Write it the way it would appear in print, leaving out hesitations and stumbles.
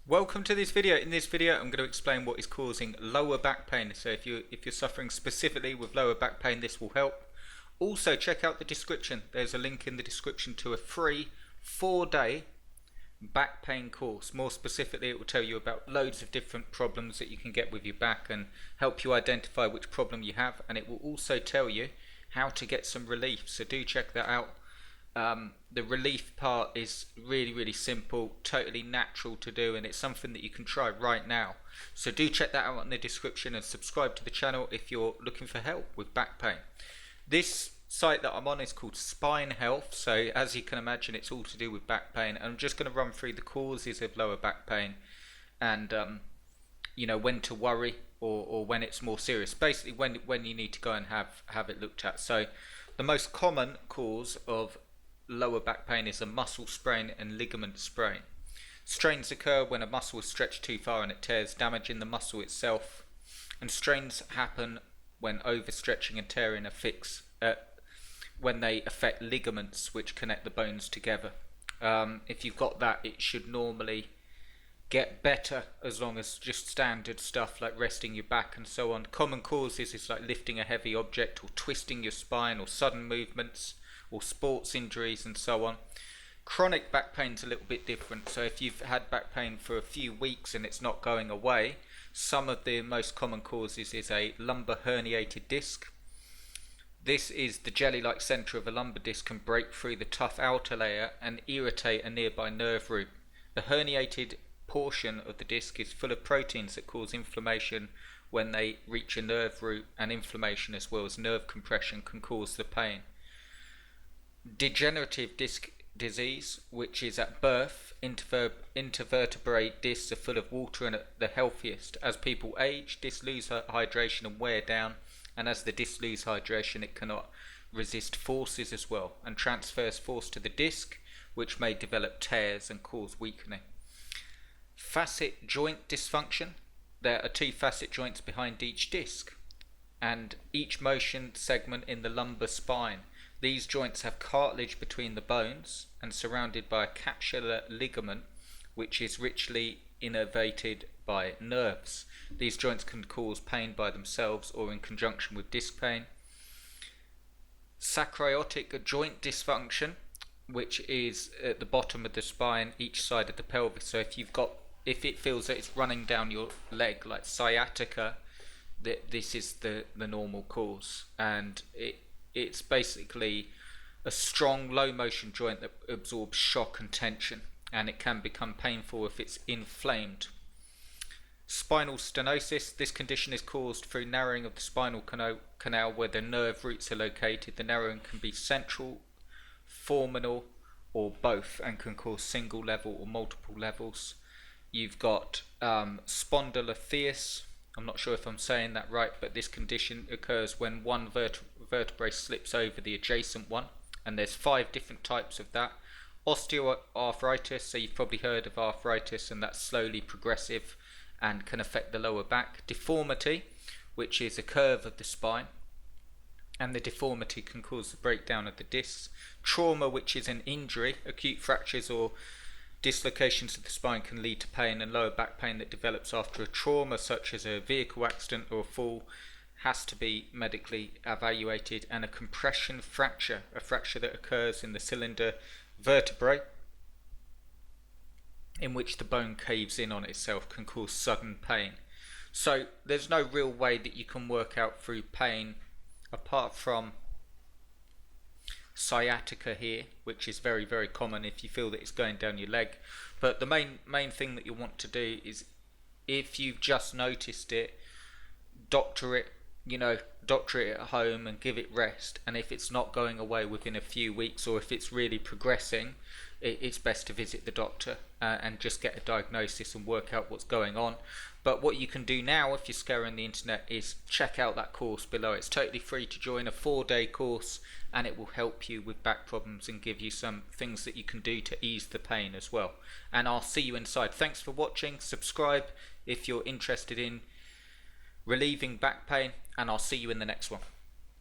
Welcome to this video. In this video I'm going to explain what is causing lower back pain. So if you're suffering specifically with lower back pain, this will help. Also check out the description. There's a link in the description to a free 4-day back pain course. More specifically, it will tell you about loads of different problems that you can get with your back and help you identify which problem you have, and it will also tell you how to get some relief. So do check that out. The relief part is really simple, totally natural to do, and it's something that you can try right now. So do check that out in the description and subscribe to the channel if you're looking for help with back pain. This site that I'm on is called Spine Health, so as you can imagine it's all to do with back pain. I'm just going to run through the causes of lower back pain and when to worry or when it's more serious, basically when you need to go and have it looked at. So the most common cause of lower back pain is a muscle sprain and ligament sprain. Strains occur when a muscle is stretched too far and it tears, damaging the muscle itself, and strains happen when overstretching and tearing when they affect ligaments which connect the bones together. If you've got that, it should normally get better as long as just standard stuff like resting your back and so on. Common causes is like lifting a heavy object or twisting your spine or sudden movements or sports injuries and so on. Chronic back pain is a little bit different. So if you've had back pain for a few weeks and it's not going away, some of the most common causes is a lumbar herniated disc. This is the jelly-like center of a lumbar disc can break through the tough outer layer and irritate a nearby nerve root. The herniated portion of the disc is full of proteins that cause inflammation when they reach a nerve root, and inflammation as well as nerve compression can cause the pain. Degenerative disc disease, which is at birth, intervertebrate discs are full of water and at the healthiest. As people age, discs lose hydration and wear down, and as the discs lose hydration, it cannot resist forces as well and transfers force to the disc, which may develop tears and cause weakening. Facet joint dysfunction. There are 2 facet joints behind each disc and each motion segment in the lumbar spine. These joints have cartilage between the bones and surrounded by a capsular ligament which is richly innervated by nerves. These joints can cause pain by themselves or in conjunction with disc pain. Sacroiliac joint dysfunction, which is at the bottom of the spine, each side of the pelvis. So if it feels that it's running down your leg like sciatica, this is the normal cause, and it's basically a strong low motion joint that absorbs shock and tension, and it can become painful if it's inflamed. Spinal stenosis. This condition is caused through narrowing of the spinal canal where the nerve roots are located. The narrowing can be central, foraminal, or both, and can cause single level or multiple levels. You've got spondylolisthesis. I'm not sure if I'm saying that right, but this condition occurs when one vertebrae slips over the adjacent one, and there's 5 different types of that. Osteoarthritis, so you've probably heard of arthritis, and that's slowly progressive and can affect the lower back. Deformity, which is a curve of the spine, and the deformity can cause the breakdown of the discs. Trauma, which is an injury. Acute fractures or dislocations of the spine can lead to pain, and lower back pain that develops after a trauma such as a vehicle accident or a fall has to be medically evaluated. And a compression fracture, a fracture that occurs in the cylinder vertebrae in which the bone caves in on itself, can cause sudden pain. So there's no real way that you can work out through pain apart from sciatica here, which is very common if you feel that it's going down your leg. But the main thing that you want to do is, if you've just noticed it, doctor it at home and give it rest. And if it's not going away within a few weeks, or if it's really progressing, it's best to visit the doctor and just get a diagnosis and work out what's going on. But what you can do now, if you're scouring the internet, is check out that course below. It's totally free to join, a 4-day course, and it will help you with back problems and give you some things that you can do to ease the pain as well. And I'll see you inside. Thanks for watching. Subscribe if you're interested in relieving back pain, and I'll see you in the next one.